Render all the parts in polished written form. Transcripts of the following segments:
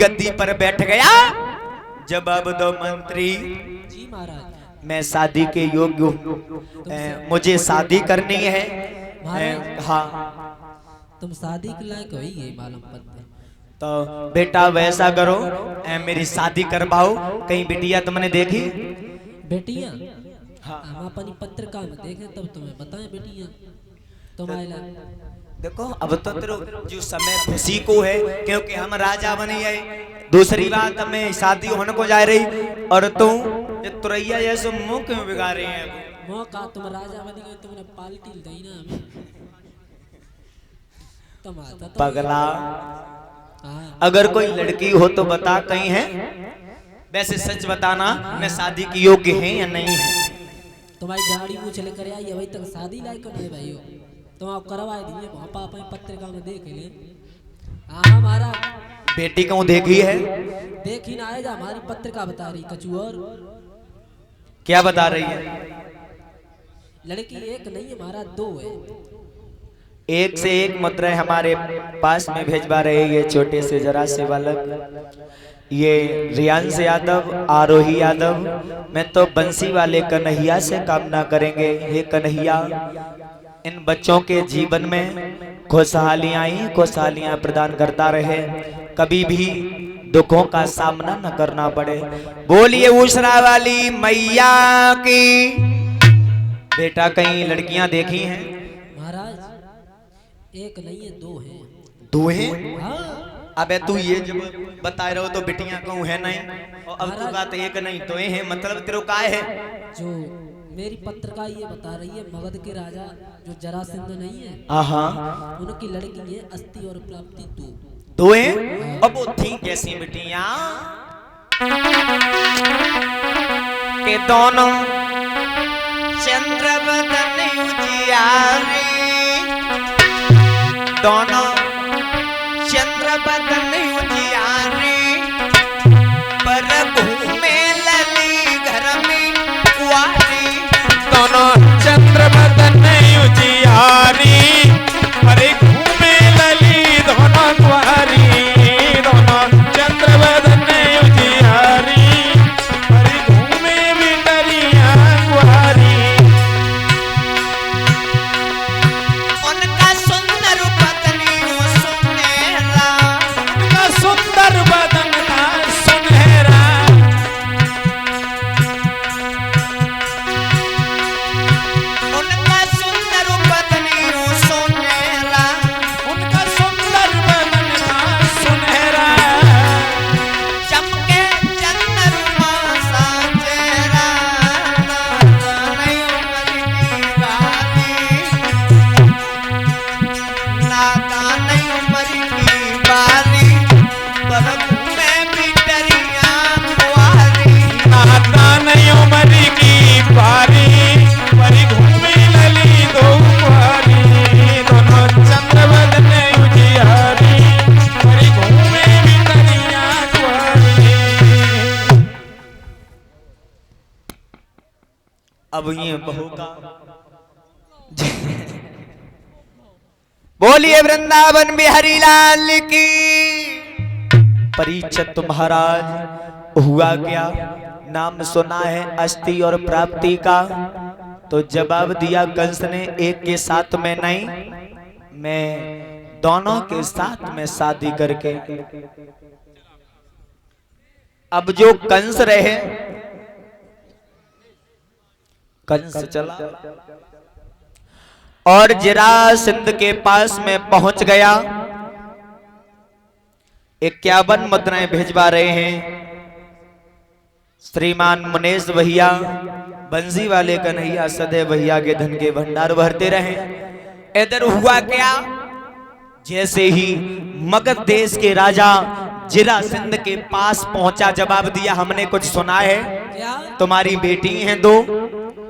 गद्दी पर बैठ गया। जवाब दो मंत्री। जी महाराज। मैं शादी के योग्य हूँ, मुझे शादी करनी है। हाँ तुम शादी के लायक हो ही मालूम पड़ता। तो बेटा वैसा करो, मेरी शादी करवाओ। कहीं बिटिया तुमने देखी? बेटियां? हाँ। हम अपनी पत्रिका में देखें तब तुम्हें बताएं बेटियां तुम्हारे। देखो अब तो तेरे जो समय खुशी को है, क्योंकि हम राजा बने है। दूसरी बात हमें शादी होने को जा रही, और तुम तुरैया जैसे मुंह क्यों बिगाड़ रहे हैं? मौका तुम राजा बनी गए, तुमने पाल्टी दी ना हमें। तुम आता तो पगला, अगर कोई लड़की हो तो बता कहीं है। वैसे सच बताना, मैं शादी की योग्य है या नहीं है? तुम्हारी दाढ़ी मूछ लेकर आई अभी तक शादी लायक नहीं भाई हो। तुम आप करवाए दिए वहाँ पापा पत्रिका में देख ले। हाँ हमारा बेटी क्यों देखी है? देखी ना है, हमारी पत्रिका बता रही कचू। और क्या बता रही है? लड़की एक नहीं है हमारा, दो है। एक से एक मुद्रा हमारे पास में भेजवा रहे ये छोटे से जरा से बालक, ये रियांश यादव, आरोही यादव। मैं तो बंसी वाले कन्हैया से कामना करेंगे, हे कन्हैया इन बच्चों के जीवन में खुशहालियां प्रदान करता रहे, कभी भी दुखों का सामना न करना पड़े। बोलिए उषरा वाली मैया की। बेटा कहीं लड़कियां देखी हैं? महाराज एक नहीं है, दो हैं। दो हैं? हाँ। अबे तू ये जब बता रहे हो तो बिटियां कहूँ है नहीं, और अब तू बात एक नहीं तो है, मतलब तेरे का है? जो मेरी पत्रिका ये बता रही है, मगध के राजा जो जरासंध नहीं है, हाँ उनकी लड़की है अस्थि और प्राप्ति दो। दो हैं? अब वो थी कैसी बिटियां के दोनों चंद्र बदन उजियारी, दोनों चंद्र बदन उजियारी, पर घूमे लली घर में कुआरी। दोनों चंद्र बदन उजियारी, अरे घूमे लली दोनों कुआरी। दोनों चंद्र बदन उजियारी, अरे घूमे बिटरिया कुआरी। उनका सुंदर पत्नी सुनेरा, उनका सुंदर बदन था सुनहरा। उनका सुंदर पत्नी सुनेरा, उनका सुंदर बदन था सुनहरा। चमके चंद्रमा सा चेहरा, नाता नहीं उम्र की बारी, पर घूमे बिटरिया कुआरी। नाता नहीं उमर की पारी, परी घूमे लली दो कुआरी। दोनों चंद्र बदन उजियारी, परी घूमे बिटरिया कुआरी। अब ये बहू का बोलिए वृंदावन बिहारी लाल की। परीक्षित महाराज हुआ क्या? नाम सुना है अस्थि और प्राप्ति का, तो जवाब दिया कंस ने एक के साथ में नहीं, मैं दोनों के साथ में शादी करके। अब जो कंस रहे, कंस चला और जरासंध के पास में पहुंच गया। 51 मुद्राएं भेजवा रहे हैं श्रीमान मुनेश भैया, बंसी वाले कन्हैया सदैव भैया के धन के भंडार भरते रहे। इधर हुआ क्या? जैसे ही मगध देश के राजा जरासंध के पास पहुंचा, जवाब दिया हमने कुछ सुना है, क्या? तुम्हारी बेटी हैं दो,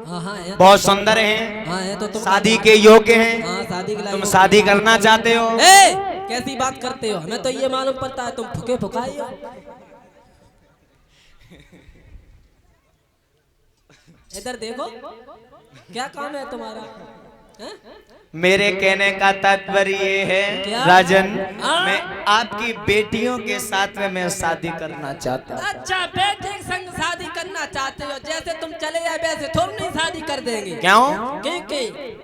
हाँ है बहुत सुंदर हैं, हाँ है तो तुम शादी के योग्य हैं, हाँ शादी के तुम लायक शादी करना चाहते हो? ए, कैसी बात करते हो? हमें तो ये मालूम पड़ता है तुम फुके फुकाई हो। इधर देखो क्या काम है तुम्हारा। मेरे कहने का तात्पर्य ये है क्या? राजन, हाँ? मैं आपकी बेटियों के साथ में मैं शादी करना चाहता हूँ। अच्छा, बेटे के संग शादी करना चाहते हो? जैसे तुम चले जाए वैसे थोड़ी नहीं शादी कर देंगे। क्यों? क्योंकि